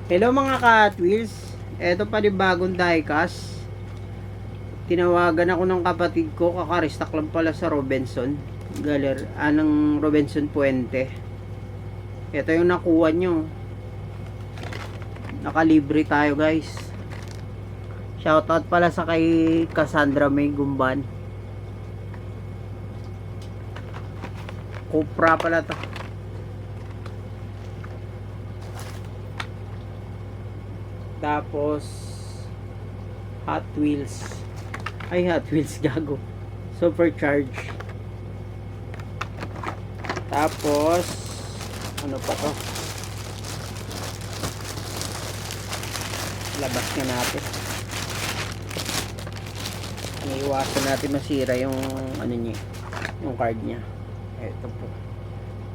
Hello mga ka-Hot Wheels. Eto pa rin bagong diecast. Tinawagan ako ng kapatid ko, kakarestock lang pala sa Robinson ng Robinson Puente. Ito yung nakuha nyo. Nakalibre tayo guys. Shoutout pala sa kay Cassandra May Gumban. Cupra pala to. Tapos Hot Wheels. Ay, Hot Wheels gago. Supercharge. Tapos ano pa to? Labas nga natin. Iiwasan natin masira yung ano niya, yung card niya. Ito po.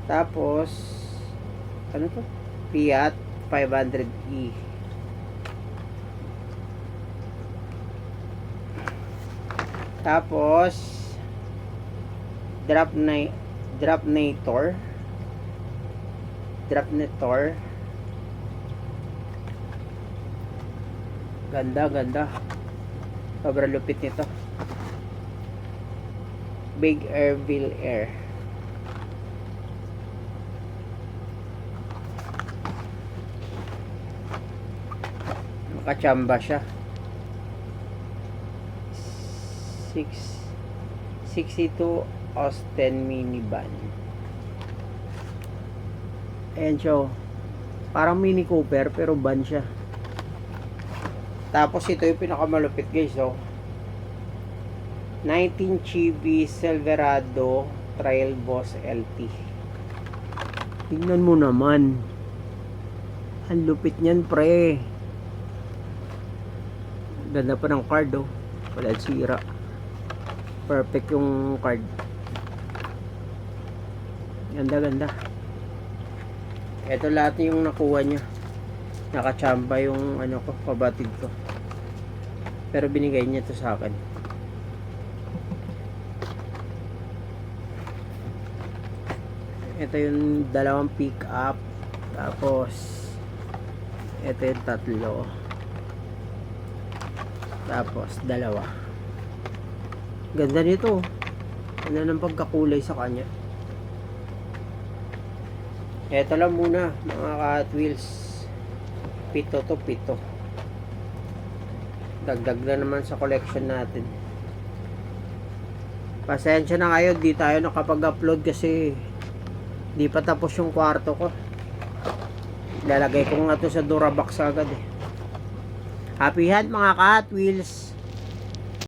Tapos ano to? Fiat 500e. Tapos Drapnator. Ganda. Sobrang lupit nito. Big Airville Air. Makachamba siya. 62 Austin minivan. Ayan siya. Parang Mini Cooper pero van siya. Tapos ito yung pinakamalupit guys. 19 Chevy Silverado Trail Boss LT. Tingnan mo naman. Ang lupit niyan pre. Ganda pa ng card wala sira. Perfect yung card. Ganda. Ito lahat yung nakuha niya. Nakachamba yung kabatid ko. Pero binigay niya to sa akin. Ito yung dalawang pick up. Tapos ito yung tatlo. Tapos dalawa. Ganda nito. Ano ng pagkakulay sa kanya. Ito lang muna mga Hot Wheels. Pito. Dagdag na naman sa collection natin. Pasensya na kayo, di tayo nakapag-upload kasi di pa tapos yung kwarto ko. Lalagay ko nga to sa Durabox agad Happy hunt mga Hot Wheels.